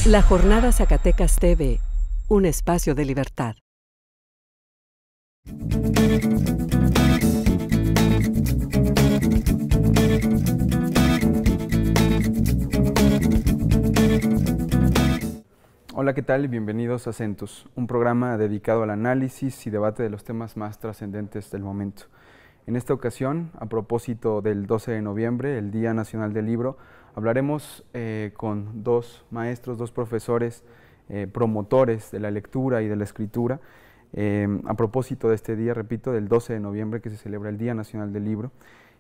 La Jornada Zacatecas TV, un espacio de libertad. Hola, ¿qué tal? Bienvenidos a Centus, un programa dedicado al análisis y debate de los temas más trascendentes del momento. En esta ocasión, a propósito del 12 de noviembre, el Día Nacional del Libro, hablaremos con dos maestros, dos profesores, promotores de la lectura y de la escritura, a propósito de este día, repito, del 12 de noviembre, que se celebra el Día Nacional del Libro.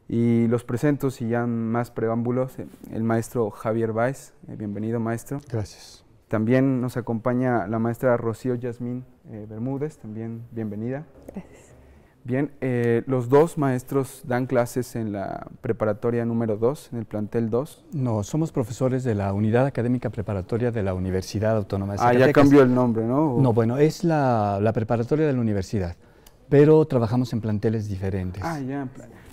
Y los presento, sin ya más preámbulos, el maestro Javier Báez. Bienvenido, maestro. Gracias. También nos acompaña la maestra Rocío Yasmín Bermúdez, también bienvenida. Gracias. Bien, los dos maestros dan clases en la preparatoria número 2, en el plantel 2. No, somos profesores de la Unidad Académica Preparatoria de la Universidad Autónoma de Zacatecas. Ya cambió el nombre, ¿no? No, bueno, es la preparatoria de la universidad, pero trabajamos en planteles diferentes. Ya,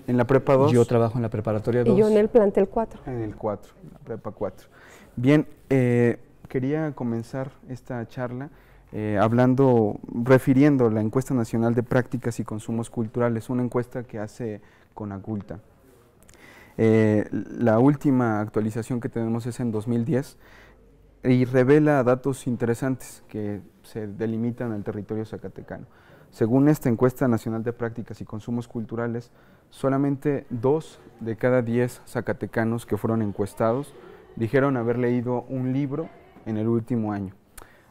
en la prepa 2. Yo trabajo en la preparatoria 2. Y yo en el plantel 4. En el 4, en la prepa 4. Bien, quería comenzar esta charla refiriendo la encuesta nacional de prácticas y consumos culturales, una encuesta que hace Conaculta. La última actualización que tenemos es en 2010 y revela datos interesantes que se delimitan al territorio zacatecano. Según esta encuesta nacional de prácticas y consumos culturales, solamente 2 de cada 10 zacatecanos que fueron encuestados dijeron haber leído un libro en el último año.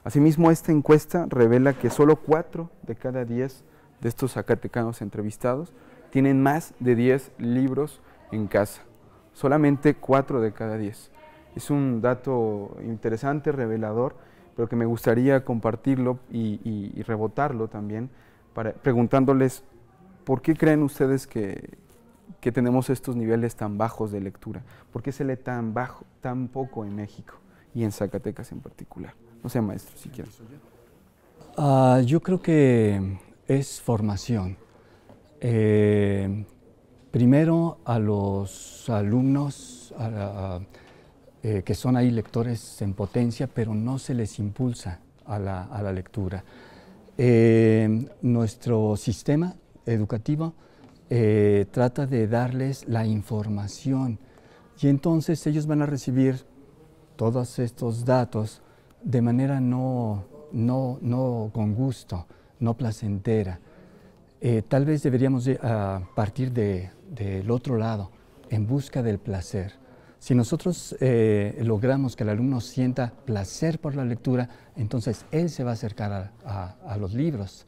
Asimismo, esta encuesta revela que solo 4 de cada 10 de estos zacatecanos entrevistados tienen más de 10 libros en casa. Solamente 4 de cada 10. Es un dato interesante, revelador, pero que me gustaría compartirlo y rebotarlo también, preguntándoles por qué creen ustedes que tenemos estos niveles tan bajos de lectura. ¿Por qué se lee tan poco en México y en Zacatecas en particular? No sé, maestro, si quieren. Yo creo que es formación. Primero a los alumnos que son ahí lectores en potencia, pero no se les impulsa a la lectura. Nuestro sistema educativo trata de darles la información y entonces ellos van a recibir todos estos datos de manera no con gusto, no placentera. Tal vez deberíamos partir del otro lado, en busca del placer. Si nosotros logramos que el alumno sienta placer por la lectura, entonces él se va a acercar a los libros.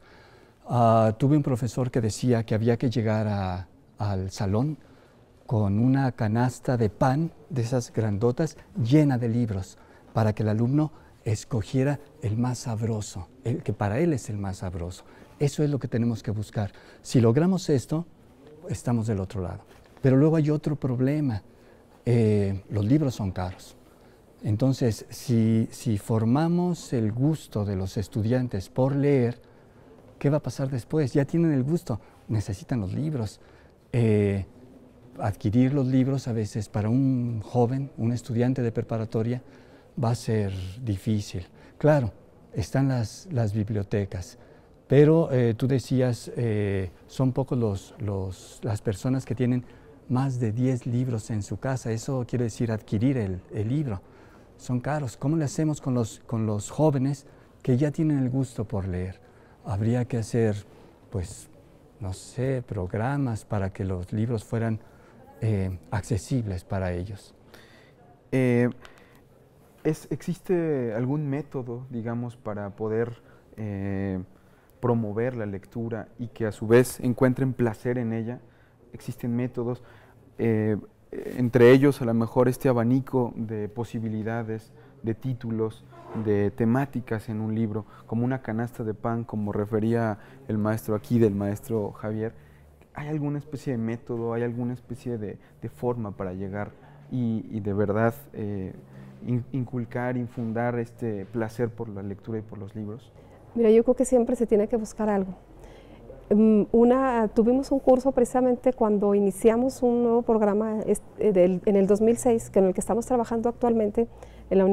Tuve un profesor que decía que había que llegar al salón con una canasta de pan, de esas grandotas, llena de libros, para que el alumno escogiera el más sabroso, el que para él es el más sabroso. Eso es lo que tenemos que buscar. Si logramos esto, estamos del otro lado. Pero luego hay otro problema. Los libros son caros. Entonces, si formamos el gusto de los estudiantes por leer, ¿qué va a pasar después? Ya tienen el gusto, necesitan los libros. Adquirir los libros a veces para un joven, un estudiante de preparatoria, va a ser difícil. Claro, están las bibliotecas, pero tú decías, son pocos las personas que tienen más de 10 libros en su casa. Eso quiere decir adquirir el libro. Son caros. ¿Cómo le hacemos con los jóvenes que ya tienen el gusto por leer? Habría que hacer, pues, no sé, programas para que los libros fueran accesibles para ellos. ¿Existe algún método, digamos, para poder promover la lectura y que a su vez encuentren placer en ella? ¿Existen métodos? Entre ellos, a lo mejor, este abanico de posibilidades, de títulos, de temáticas en un libro, como una canasta de pan, como refería el maestro aquí, del maestro Javier. ¿Hay alguna especie de método, hay alguna especie de forma para llegar y de verdad inculcar, infundar este placer por la lectura y por los libros? Mira, yo creo que siempre se tiene que buscar algo. Tuvimos un curso precisamente cuando iniciamos un nuevo programa en el 2006, en el que estamos trabajando actualmente en la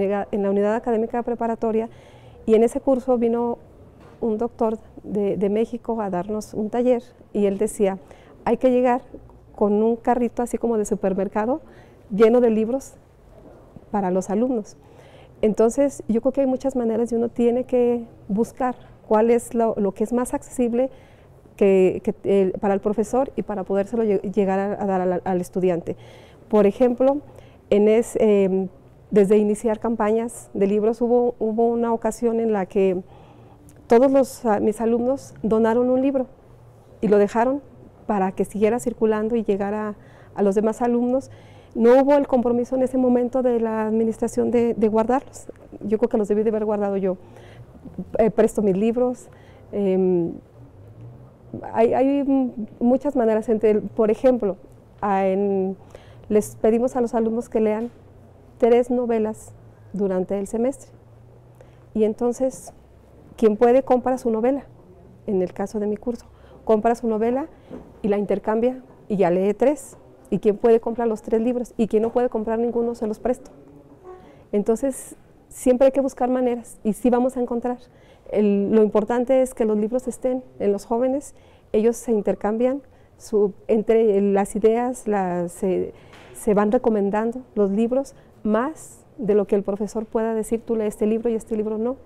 unidad académica preparatoria, y en ese curso vino un doctor de México a darnos un taller, y él decía, hay que llegar con un carrito así como de supermercado lleno de libros para los alumnos. Entonces yo creo que hay muchas maneras y uno tiene que buscar cuál es lo que es más accesible para el profesor y para podérselo llegar a dar al estudiante. Por ejemplo, desde iniciar campañas de libros hubo una ocasión en la que todos mis alumnos donaron un libro y lo dejaron para que siguiera circulando y llegara a los demás alumnos. No hubo el compromiso en ese momento de la administración de guardarlos. Yo creo que los debí de haber guardado yo. Presto mis libros. Hay muchas maneras. Por ejemplo, les pedimos a los alumnos que lean 3 novelas durante el semestre. Y entonces, quien puede compra su novela. En el caso de mi curso, compra su novela y la intercambia y ya lee 3. Y quien puede comprar los 3 libros y quien no puede comprar ninguno se los presto. Entonces, siempre hay que buscar maneras y sí vamos a encontrar. Lo importante es que los libros estén en los jóvenes, ellos se intercambian, entre las ideas se van recomendando los libros, más de lo que el profesor pueda decir, tú lees este libro y este libro no.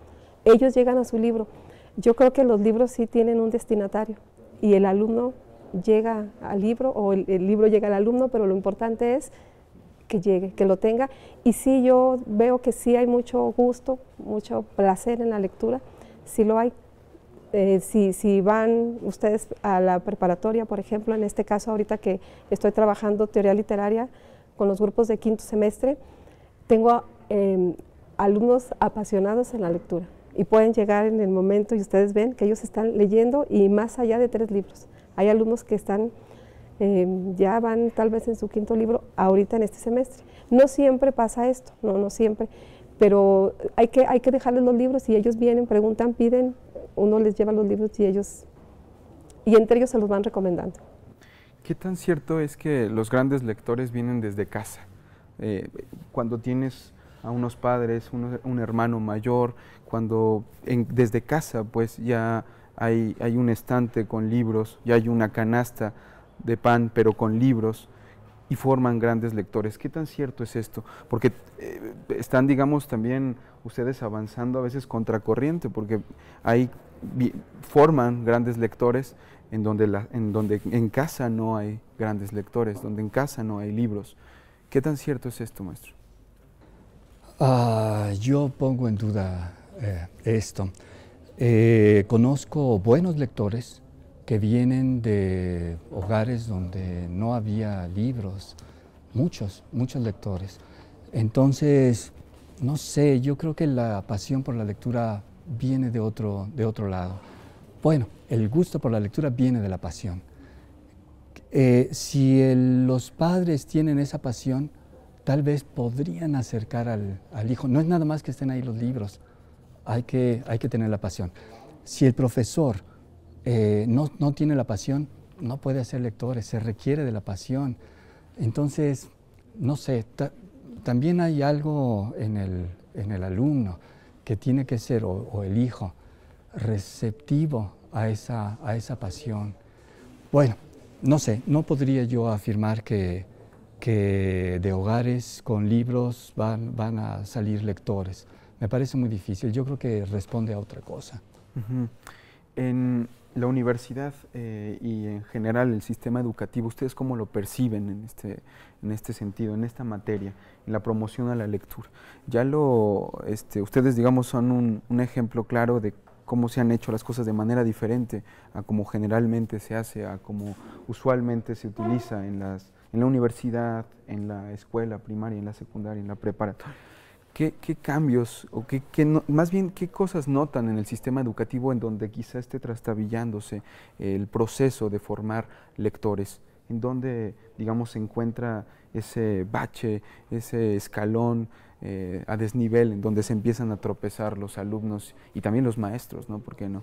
Ellos llegan a su libro. Yo creo que los libros sí tienen un destinatario y el alumno llega al libro o el libro llega al alumno, pero lo importante es que llegue, que lo tenga. Y sí, yo veo que sí hay mucho gusto, mucho placer en la lectura, sí lo hay. Si van ustedes a la preparatoria, por ejemplo, en este caso ahorita que estoy trabajando teoría literaria con los grupos de 5º semestre, tengo alumnos apasionados en la lectura y pueden llegar en el momento y ustedes ven que ellos están leyendo y más allá de 3 libros. Hay alumnos que están, ya van tal vez en su 5º libro ahorita en este semestre. No siempre pasa esto, no siempre, pero hay que dejarles los libros y ellos vienen, preguntan, piden, uno les lleva los libros y entre ellos se los van recomendando. ¿Qué tan cierto es que los grandes lectores vienen desde casa? Cuando tienes a unos padres, un hermano mayor, cuando desde casa pues ya hay un estante con libros, ya hay una canasta de pan pero con libros y forman grandes lectores. ¿Qué tan cierto es esto? Porque están, digamos, también ustedes avanzando a veces contracorriente, porque forman grandes lectores en donde en casa no hay grandes lectores, donde en casa no hay libros. ¿Qué tan cierto es esto, maestro? Yo pongo en duda esto. Conozco buenos lectores que vienen de hogares donde no había libros, muchos lectores. Entonces, no sé, yo creo que la pasión por la lectura viene de otro lado. Bueno, el gusto por la lectura viene de la pasión. Si los padres tienen esa pasión, tal vez podrían acercar al hijo. No es nada más que estén ahí los libros, hay que tener la pasión. Si el profesor no tiene la pasión, no puede hacer lectores, se requiere de la pasión. Entonces, no sé, también hay algo en el alumno que tiene que ser, o el hijo, receptivo a esa pasión. Bueno, no sé, no podría yo afirmar que de hogares con libros van a salir lectores. Me parece muy difícil, yo creo que responde a otra cosa. En la universidad y en general el sistema educativo, ¿ustedes cómo lo perciben en este sentido, en esta materia, en la promoción a la lectura? Ustedes, digamos, son un ejemplo claro de cómo se han hecho las cosas de manera diferente a como generalmente se hace, a como usualmente se utiliza en la universidad, en la escuela primaria, en la secundaria, en la preparatoria. ¿Qué cambios, o más bien qué cosas notan en el sistema educativo en donde quizá esté trastabillándose el proceso de formar lectores? ¿En donde, digamos, se encuentra ese bache, ese escalón a desnivel, en donde se empiezan a tropezar los alumnos y también los maestros, ¿no? ¿Por qué no?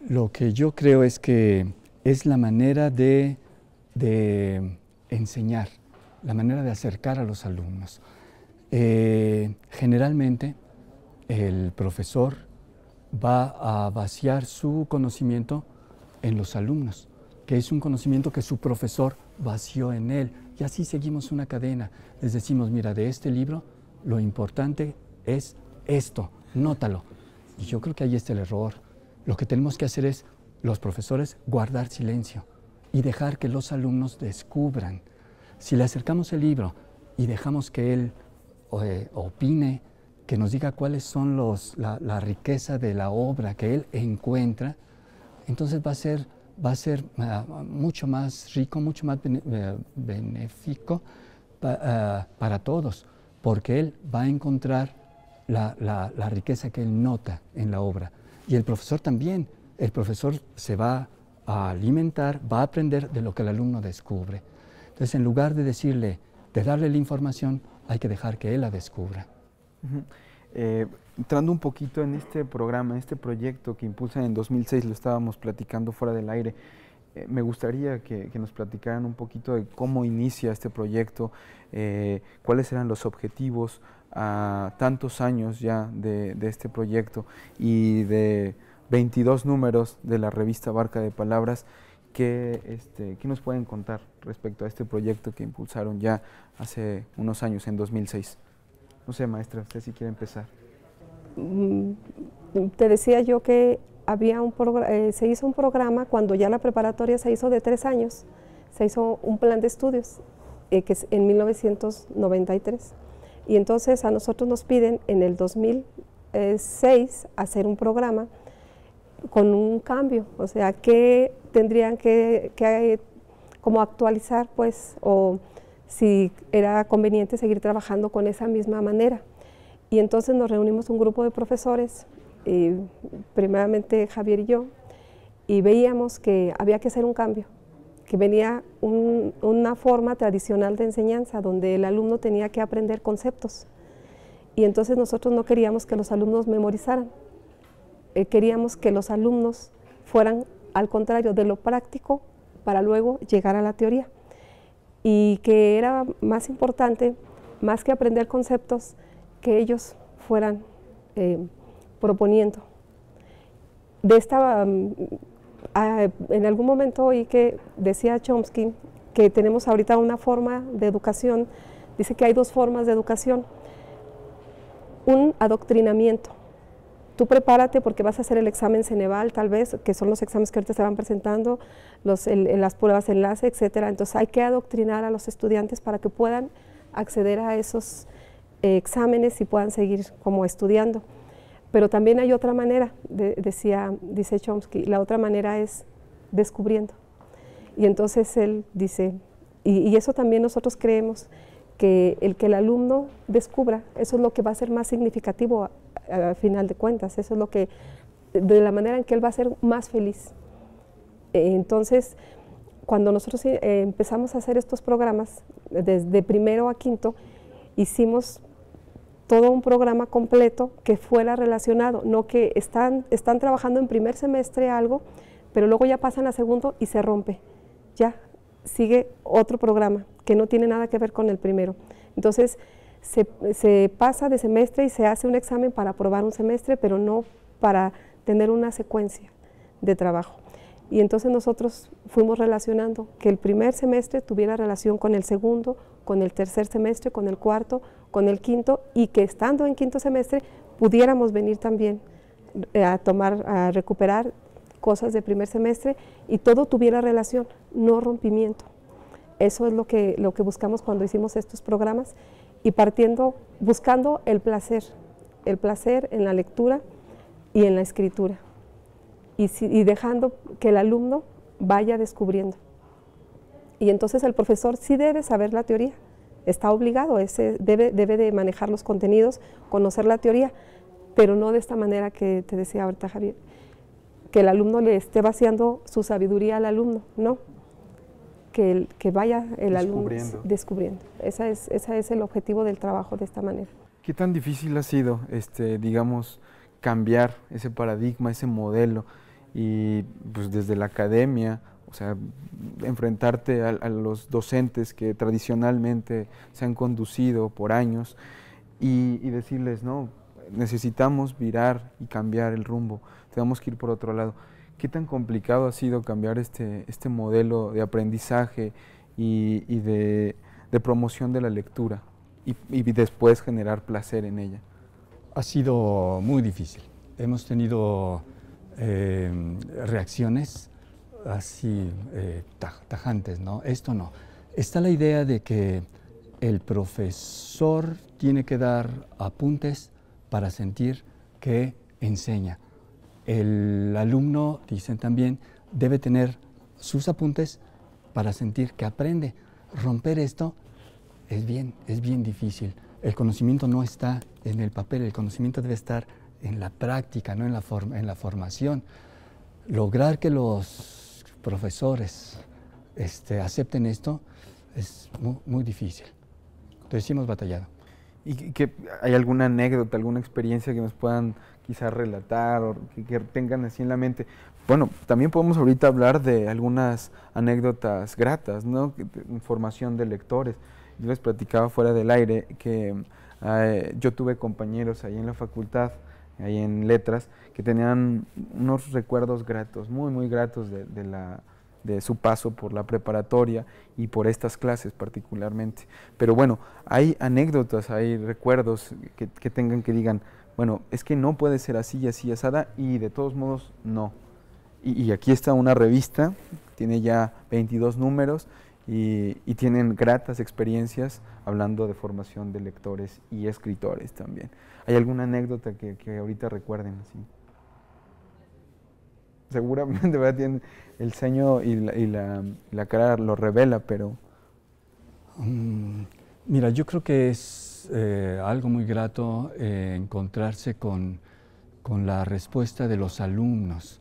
Lo que yo creo es que es la manera de enseñar, la manera de acercar a los alumnos. Generalmente el profesor va a vaciar su conocimiento en los alumnos, que es un conocimiento que su profesor vació en él. Y así seguimos una cadena. Les decimos, mira, de este libro lo importante es esto, nótalo. Y yo creo que ahí está el error. Lo que tenemos que hacer es, los profesores, guardar silencio y dejar que los alumnos descubran. Si le acercamos el libro y dejamos que él opine, que nos diga cuáles son la riqueza de la obra que él encuentra, entonces va a ser mucho más rico, mucho más benéfico para todos, porque él va a encontrar la riqueza que él nota en la obra. Y el profesor también, el profesor se va a alimentar, va a aprender de lo que el alumno descubre. Entonces, en lugar de darle la información, hay que dejar que él la descubra. Entrando un poquito en este programa, este proyecto que impulsan en 2006, lo estábamos platicando fuera del aire, me gustaría que nos platicaran un poquito de cómo inicia este proyecto, cuáles eran los objetivos a tantos años ya de este proyecto y de 22 números de la revista Barca de Palabras. ¿Qué nos pueden contar respecto a este proyecto que impulsaron ya hace unos años, en 2006? No sé, maestra, usted si quiere empezar. Te decía yo que se hizo un programa cuando ya la preparatoria se hizo de 3 años. Se hizo un plan de estudios, que es en 1993. Y entonces a nosotros nos piden en el 2006 hacer un programa con un cambio, o sea, que tendrían que como actualizar, pues, o si era conveniente seguir trabajando con esa misma manera. Y entonces nos reunimos un grupo de profesores, primeramente Javier y yo, y veíamos que había que hacer un cambio, que venía una forma tradicional de enseñanza donde el alumno tenía que aprender conceptos. Y entonces nosotros no queríamos que los alumnos memorizaran, queríamos que los alumnos fueran al contrario de lo práctico para luego llegar a la teoría. Y que era más importante, más que aprender conceptos, que ellos fueran proponiendo. En algún momento oí que decía Chomsky que tenemos ahorita una forma de educación, dice que hay 2 formas de educación. Un adoctrinamiento. Tú prepárate porque vas a hacer el examen Ceneval, tal vez, que son los exámenes que ahorita se van presentando, las pruebas de enlace, etcétera. Entonces hay que adoctrinar a los estudiantes para que puedan acceder a esos exámenes y puedan seguir como estudiando. Pero también hay otra manera, dice Chomsky, la otra manera es descubriendo. Y entonces él dice, y eso también nosotros creemos, que el alumno descubra, eso es lo que va a ser más significativo al final de cuentas, eso es lo que, de la manera en que él va a ser más feliz. Entonces, cuando nosotros empezamos a hacer estos programas, desde primero a quinto, hicimos todo un programa completo que fuera relacionado, no que están trabajando en primer semestre algo, pero luego ya pasan a segundo y se rompe, ya sigue otro programa que no tiene nada que ver con el primero. Entonces se pasa de semestre y se hace un examen para aprobar un semestre, pero no para tener una secuencia de trabajo. Y entonces nosotros fuimos relacionando que el primer semestre tuviera relación con el segundo, con el tercer semestre, con el cuarto, con el quinto, y que estando en quinto semestre pudiéramos venir también a recuperar cosas de primer semestre y todo tuviera relación, no rompimiento. Eso es lo que buscamos cuando hicimos estos programas y buscando el placer en la lectura y en la escritura y dejando que el alumno vaya descubriendo. Y entonces el profesor sí debe saber la teoría, está obligado, debe de manejar los contenidos, conocer la teoría, pero no de esta manera que te decía ahorita Javier, que el alumno le esté vaciando su sabiduría al alumno, no, que vaya el alumno descubriendo. Ese es el objetivo del trabajo de esta manera. ¿Qué tan difícil ha sido, digamos, cambiar ese paradigma, ese modelo? y pues desde la academia, o sea, enfrentarte a los docentes que tradicionalmente se han conducido por años y decirles, no, necesitamos virar y cambiar el rumbo, tenemos que ir por otro lado. ¿Qué tan complicado ha sido cambiar este modelo de aprendizaje y de promoción de la lectura y después generar placer en ella? Ha sido muy difícil. Hemos tenido reacciones así tajantes, ¿no? Esto no. Está la idea de que el profesor tiene que dar apuntes para sentir que enseña. El alumno, dicen también, debe tener sus apuntes para sentir que aprende. Romper esto es bien difícil. El conocimiento no está en el papel, el conocimiento debe estar en la práctica, no en la formación. Lograr que los profesores acepten esto es muy difícil. Entonces sí hemos batallado. ¿Y hay alguna anécdota, alguna experiencia que nos puedan quizás relatar o que tengan así en la mente? Bueno, también podemos ahorita hablar de algunas anécdotas gratas, ¿no? Formación de lectores. Yo les platicaba fuera del aire que yo tuve compañeros ahí en la facultad, ahí en Letras, que tenían unos recuerdos gratos, muy gratos de su paso por la preparatoria y por estas clases particularmente. Pero bueno, hay anécdotas, hay recuerdos que tengan que digan, bueno, es que no puede ser así y así asada, y de todos modos no. Y aquí está una revista, tiene ya 22 números y tienen gratas experiencias hablando de formación de lectores y escritores también. ¿Hay alguna anécdota que ahorita recuerden así? Seguramente, ¿verdad? Tienen el ceño y la cara lo revela, pero... Mira, yo creo que es algo muy grato encontrarse con la respuesta de los alumnos.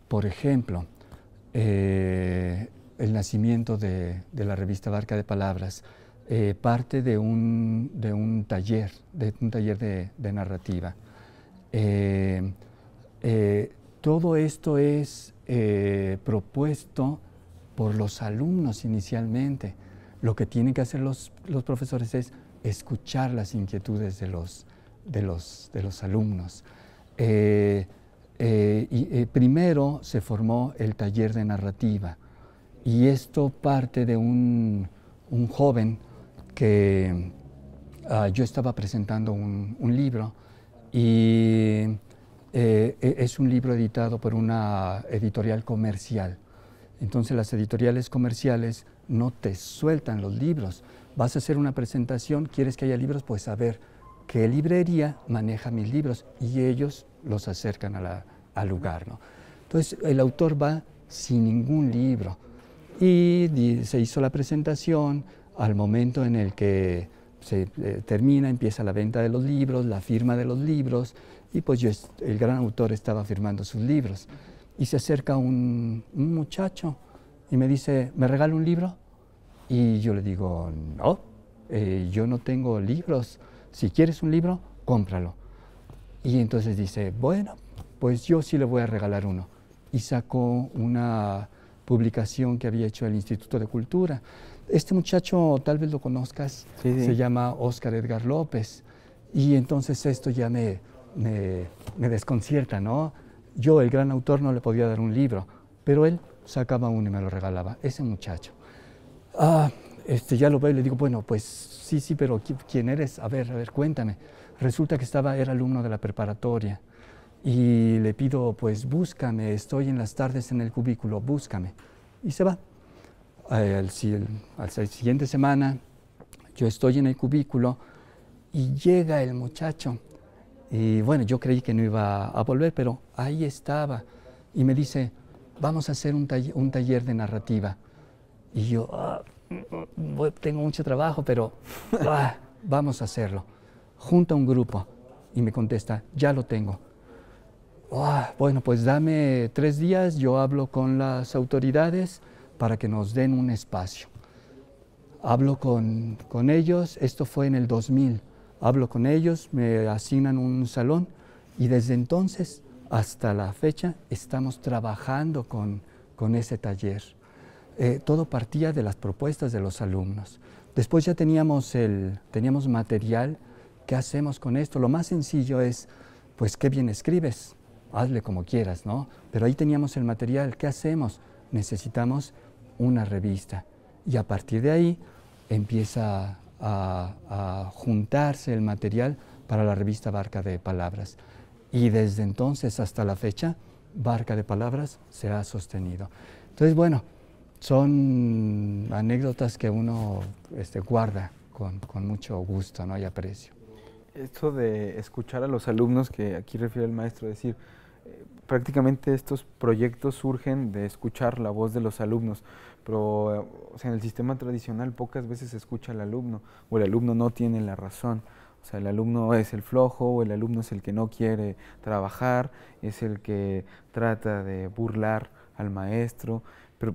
Por ejemplo, el nacimiento de la revista Barca de Palabras parte de un taller de narrativa. Todo esto es propuesto por los alumnos inicialmente. Lo que tienen que hacer los profesores es escuchar las inquietudes de los alumnos. Primero se formó el taller de narrativa y esto parte de un joven que yo estaba presentando un libro y es un libro editado por una editorial comercial. Entonces las editoriales comerciales no te sueltan los libros. Vas a hacer una presentación, quieres que haya libros, pues a ver qué librería maneja mis libros y ellos los acercan al lugar, ¿no? Entonces el autor va sin ningún libro y se hizo la presentación. Al momento en el que se termina, empieza la venta de los libros, la firma de los libros, y pues el gran autor estaba firmando sus libros. Y se acerca un muchacho y me dice, ¿me regala un libro? Y yo le digo, no, yo no tengo libros, si quieres un libro, cómpralo. Y entonces dice, bueno, pues yo sí le voy a regalar uno. Y sacó una publicación que había hecho el Instituto de Cultura. Este muchacho, tal vez lo conozcas, sí. Se llama Óscar Edgar López. Y entonces esto ya me desconcierta, ¿no? Yo, el gran autor, no le podía dar un libro, pero él sacaba uno y me lo regalaba, ese muchacho. Ya lo veo y le digo, bueno, pues sí, pero ¿quién eres? A ver, cuéntame. Resulta que era alumno de la preparatoria y le pido, pues búscame, estoy en las tardes en el cubículo, búscame. Y se va. La siguiente semana yo estoy en el cubículo y llega el muchacho. Y bueno, yo creí que no iba a volver, pero ahí estaba. Y me dice, vamos a hacer un taller de narrativa. Y yo, tengo mucho trabajo, pero vamos a hacerlo. Junta un grupo y me contesta, ya lo tengo. Bueno, pues dame 3 días, yo hablo con las autoridades para que nos den un espacio. Hablo con ellos, esto fue en el 2000. Hablo con ellos, me asignan un salón Y desde entonces hasta la fecha estamos trabajando con ese taller. Todo partía de las propuestas de los alumnos. Después ya teníamos material. ¿Qué hacemos con esto? Lo más sencillo es, pues qué bien escribes, hazle como quieras, ¿no? Pero ahí teníamos el material. ¿Qué hacemos? Necesitamos una revista. Y a partir de ahí empieza a juntarse el material para la revista Barca de Palabras. Y desde entonces hasta la fecha, Barca de Palabras se ha sostenido. Entonces, bueno, son anécdotas que uno guarda con mucho gusto, ¿no? Y aprecio. Esto de escuchar a los alumnos, que aquí refiere el maestro, decir, prácticamente estos proyectos surgen de escuchar la voz de los alumnos, pero o sea, en el sistema tradicional pocas veces se escucha al alumno, o el alumno no tiene la razón. O sea, el alumno es el flojo, o el alumno es el que no quiere trabajar, es el que trata de burlar al maestro, pero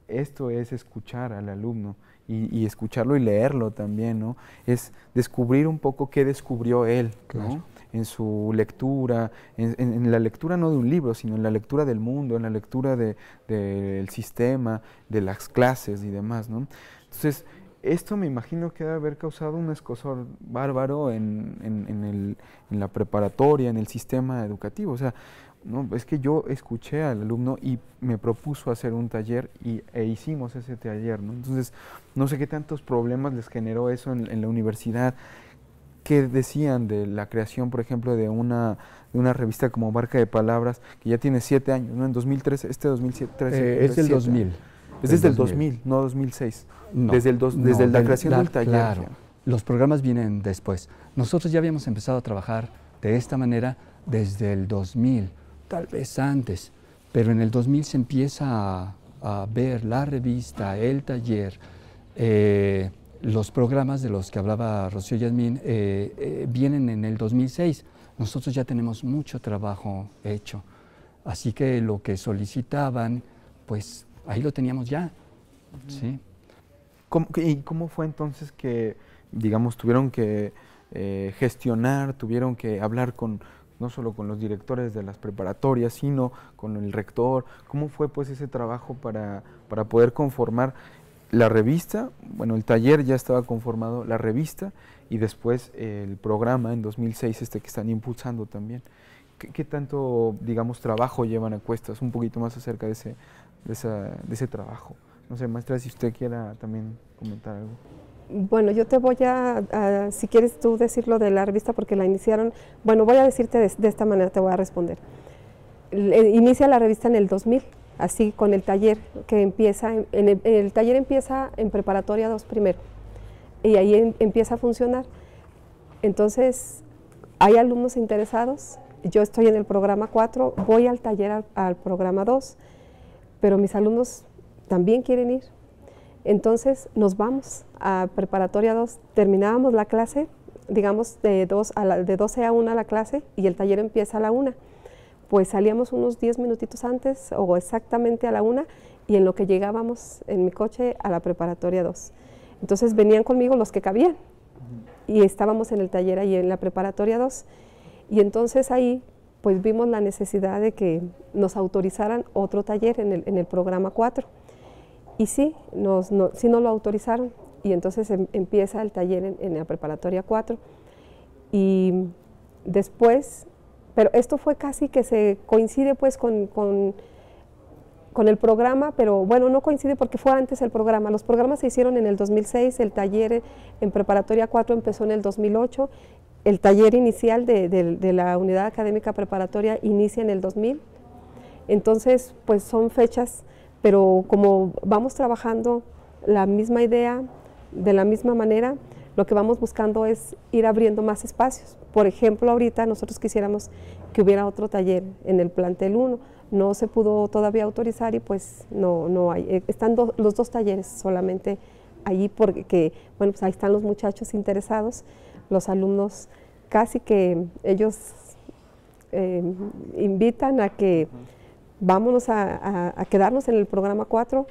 esto es escuchar al alumno y escucharlo y leerlo también, ¿no? Es descubrir un poco qué descubrió él, claro, ¿no? En su lectura, en la lectura no de un libro, sino en la lectura del mundo, en la lectura del sistema, de las clases y demás, ¿no? Entonces, esto me imagino que debe haber causado un escozor bárbaro en la preparatoria, en el sistema educativo. O sea, no, es que yo escuché al alumno y me propuso hacer un taller e hicimos ese taller, ¿no? Entonces, no sé qué tantos problemas les generó eso en la universidad. ¿Qué decían de la creación, por ejemplo, de una revista como Barca de Palabras, que ya tiene 7 años, ¿no? En 2013, 2013. Es del 2000. Es desde el 2000, no 2006. No, desde la creación del taller. Claro, los programas vienen después. Nosotros ya habíamos empezado a trabajar de esta manera desde el 2000, tal vez antes, pero en el 2000 se empieza a ver la revista, el taller, los programas de los que hablaba Rocío Yasmín vienen en el 2006. Nosotros ya tenemos mucho trabajo hecho, así que lo que solicitaban, pues ahí lo teníamos ya, ¿sí? ¿Y cómo fue entonces que, digamos, tuvieron que gestionar, tuvieron que hablar no solo con los directores de las preparatorias, sino con el rector? ¿Cómo fue pues ese trabajo para poder conformar la revista? Bueno, el taller ya estaba conformado, la revista, y después el programa en 2006 que están impulsando también. ¿Qué tanto, digamos, trabajo llevan a cuestas? Un poquito más acerca de ese trabajo. No sé, maestra, si usted quiera también comentar algo. Bueno, yo te voy si quieres tú decirlo de la revista, porque la iniciaron, bueno, voy a decirte de esta manera, te voy a responder. Inicia la revista en el 2000, así con el taller que empieza, el taller empieza en preparatoria 2 primero, y ahí empieza a funcionar. Entonces, hay alumnos interesados, yo estoy en el programa 4, voy al taller al programa 2, pero mis alumnos también quieren ir. Entonces nos vamos a preparatoria 2, terminábamos la clase, digamos de 12 a 1 la clase, y el taller empieza a la 1. Pues salíamos unos 10 minutitos antes o exactamente a la 1, y en lo que llegábamos en mi coche a la preparatoria 2. Entonces venían conmigo los que cabían y estábamos en el taller ahí en la preparatoria 2, y entonces ahí pues vimos la necesidad de que nos autorizaran otro taller en el programa 4. Y sí, nos lo autorizaron, y entonces empieza el taller en la preparatoria 4. Y después, pero esto fue casi que se coincide pues con el programa, pero bueno, no coincide porque fue antes el programa. Los programas se hicieron en el 2006, el taller en preparatoria 4 empezó en el 2008, el taller inicial de la unidad académica preparatoria inicia en el 2000. Entonces, pues son fechas, pero como vamos trabajando la misma idea, de la misma manera, lo que vamos buscando es ir abriendo más espacios. Por ejemplo, ahorita nosotros quisiéramos que hubiera otro taller en el plantel 1, no se pudo todavía autorizar y pues no hay. Están los 2 talleres solamente allí porque, bueno, pues ahí están los muchachos interesados, los alumnos casi que ellos invitan a que vámonos a quedarnos en el programa 4,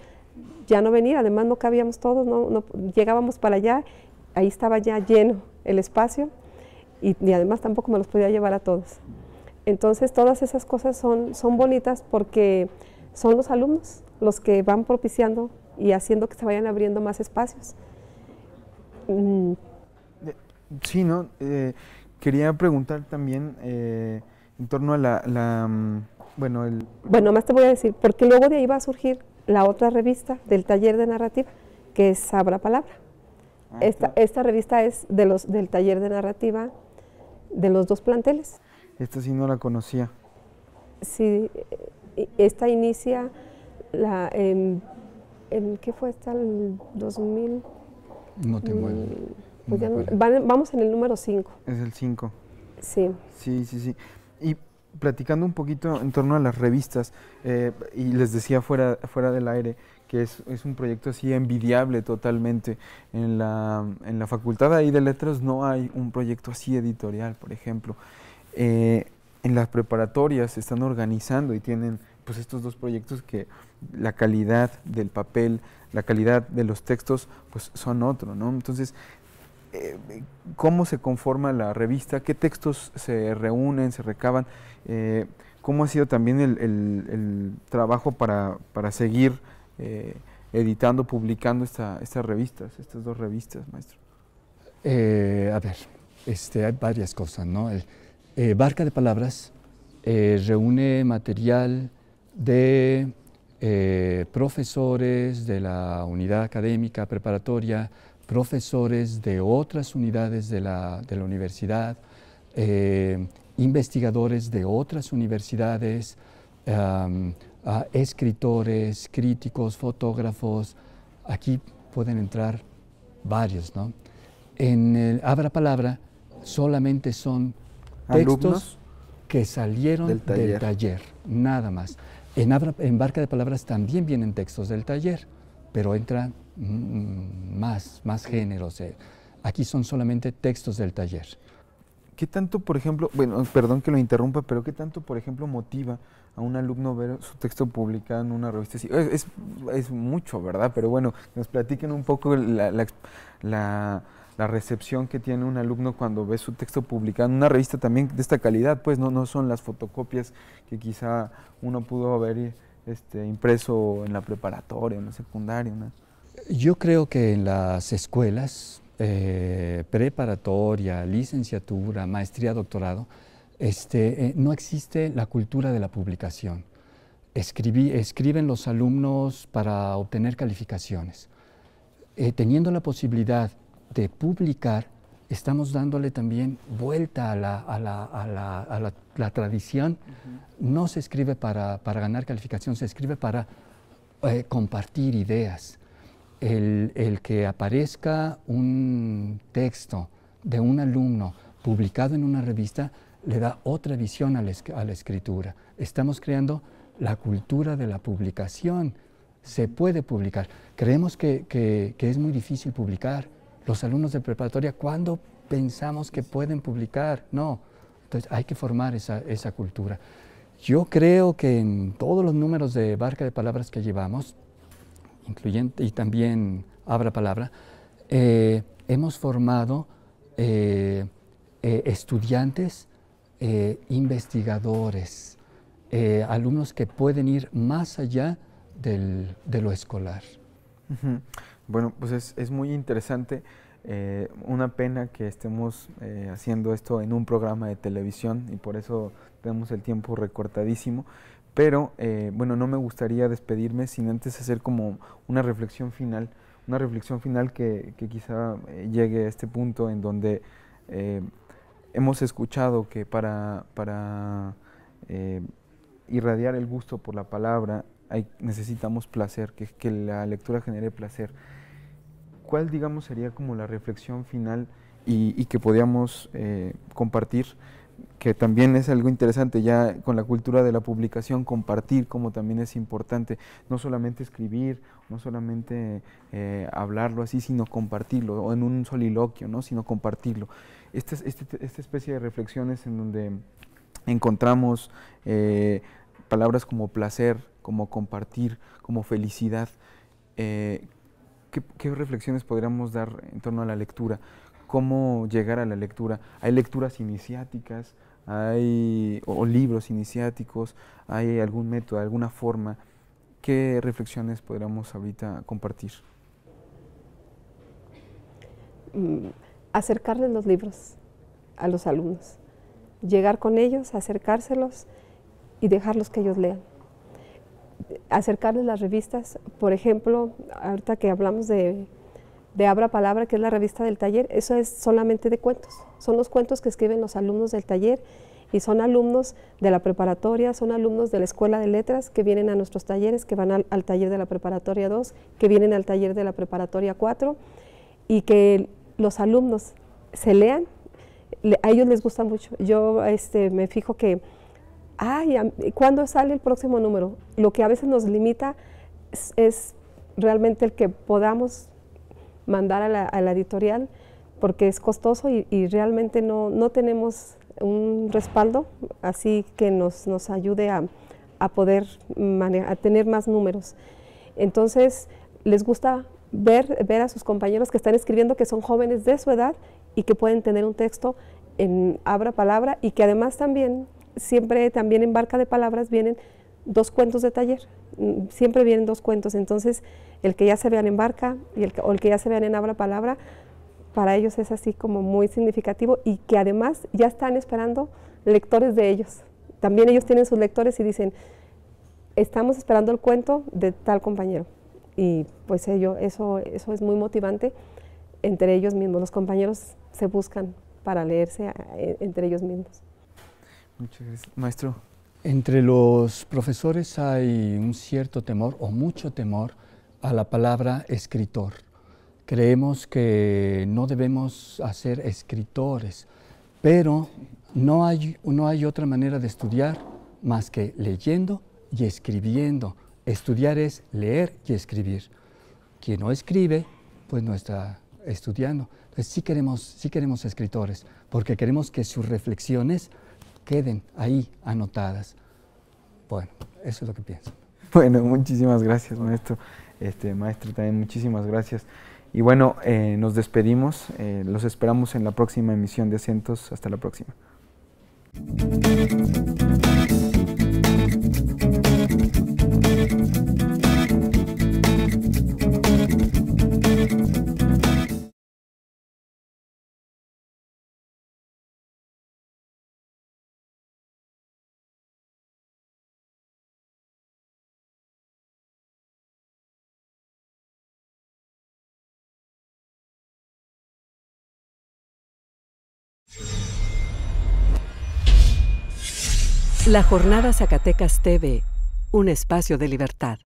ya no venir, además no cabíamos todos, no llegábamos para allá, ahí estaba ya lleno el espacio y además tampoco me los podía llevar a todos. Entonces todas esas cosas son bonitas porque son los alumnos los que van propiciando y haciendo que se vayan abriendo más espacios. Sí, ¿no? Quería preguntar también en torno a Bueno, más te voy a decir, porque luego de ahí va a surgir la otra revista del taller de narrativa, que es Abra Palabra. Esta revista es del taller de narrativa de los dos planteles. Esta sí no la conocía. Sí, esta inicia ¿en qué fue esta? ¿El 2000? No tengo Pues ya vamos en el número 5. Es el 5. Sí. Sí. Y platicando un poquito en torno a las revistas, y les decía fuera del aire que es un proyecto así envidiable totalmente. En la Facultad ahí de Letras no hay un proyecto así editorial, por ejemplo. En las preparatorias se están organizando y tienen pues estos dos proyectos que la calidad del papel, la calidad de los textos, pues son otro, ¿no? Entonces, ¿cómo se conforma la revista? ¿Qué textos se reúnen, se recaban? ¿Cómo ha sido también el trabajo para seguir editando, publicando estas dos revistas, maestro? A ver, hay varias cosas, ¿no? Barca de Palabras reúne material de profesores de la unidad académica preparatoria, profesores de otras unidades de la universidad, investigadores de otras universidades, escritores, críticos, fotógrafos. Aquí pueden entrar varios, ¿no? En el Abra Palabra solamente son textos ¿Alumnos? Que salieron del taller, nada más. En Barca de Palabras también vienen textos del taller, pero entran más géneros. Aquí son solamente textos del taller. ¿Qué tanto, por ejemplo, bueno, perdón que lo interrumpa, pero qué tanto, por ejemplo, motiva a un alumno ver su texto publicado en una revista así? Es mucho, ¿verdad? Pero bueno, nos platiquen un poco la recepción que tiene un alumno cuando ve su texto publicado en una revista también de esta calidad, pues no son las fotocopias que quizá uno pudo haber impreso en la preparatoria, en la secundaria, ¿no? Yo creo que en las escuelas, preparatoria, licenciatura, maestría, doctorado, no existe la cultura de la publicación. Escriben los alumnos para obtener calificaciones. Teniendo la posibilidad de publicar, estamos dándole también vuelta a la tradición. No se escribe para ganar calificación, se escribe para compartir ideas. El que aparezca un texto de un alumno publicado en una revista le da otra visión a la escritura. Estamos creando la cultura de la publicación. Se puede publicar. Creemos que es muy difícil publicar. Los alumnos de preparatoria, ¿cuándo pensamos que pueden publicar? No. Entonces hay que formar esa cultura. Yo creo que en todos los números de Barca de Palabras que llevamos, incluyente y también Abra Palabra, hemos formado estudiantes, investigadores, alumnos que pueden ir más allá de lo escolar. Bueno, pues es muy interesante. Una pena que estemos haciendo esto en un programa de televisión y por eso tenemos el tiempo recortadísimo. Pero, bueno, no me gustaría despedirme sin antes hacer como una reflexión final que quizá llegue a este punto en donde hemos escuchado que para irradiar el gusto por la palabra necesitamos placer, que la lectura genere placer. ¿Cuál, digamos, sería como la reflexión final y que podíamos compartir? Que también es algo interesante ya con la cultura de la publicación, compartir como también es importante, no solamente escribir, no solamente hablarlo así, sino compartirlo, o en un soliloquio, ¿no? Sino compartirlo. Esta especie de reflexiones en donde encontramos palabras como placer, como compartir, como felicidad. ¿Qué reflexiones podríamos dar en torno a la lectura? ¿Cómo llegar a la lectura? Hay lecturas iniciáticas, o libros iniciáticos, hay algún método, alguna forma. ¿Qué reflexiones podríamos ahorita compartir? Acercarles los libros a los alumnos, llegar con ellos, acercárselos y dejarlos que ellos lean. Acercarles las revistas, por ejemplo, ahorita que hablamos de Abra Palabra, que es la revista del taller, eso es solamente de cuentos, son los cuentos que escriben los alumnos del taller y son alumnos de la preparatoria, son alumnos de la Escuela de Letras que vienen a nuestros talleres, que van al taller de la preparatoria 2, que vienen al taller de la preparatoria 4 y que los alumnos se lean, a ellos les gusta mucho. Yo me fijo que, ¿cuándo sale el próximo número? Lo que a veces nos limita es realmente el que podamos mandar a la editorial, porque es costoso y realmente no tenemos un respaldo así que nos ayude a poder a tener más números. Entonces, les gusta ver a sus compañeros que están escribiendo, que son jóvenes de su edad y que pueden tener un texto en Abra Palabra, y que además también en Barca de Palabras vienen 2 cuentos de taller, siempre vienen 2 cuentos. Entonces el que ya se vean en Barca o el que ya se vean en Abra Palabra, para ellos es así como muy significativo, y que además ya están esperando lectores de ellos. También ellos tienen sus lectores y dicen, estamos esperando el cuento de tal compañero. Y pues eso es muy motivante entre ellos mismos. Los compañeros se buscan para leerse entre ellos mismos. Muchas gracias. Maestro. Entre los profesores hay un cierto temor o mucho temor a la palabra escritor. Creemos que no debemos ser escritores, pero no hay otra manera de estudiar más que leyendo y escribiendo. Estudiar es leer y escribir. Quien no escribe, pues no está estudiando. Entonces sí queremos escritores, porque queremos que sus reflexiones queden ahí anotadas. Bueno, eso es lo que pienso. Bueno, muchísimas gracias, maestro. Maestro, también muchísimas gracias. Y bueno, nos despedimos. Los esperamos en la próxima emisión de Acentos. Hasta la próxima. La Jornada Zacatecas TV, un espacio de libertad.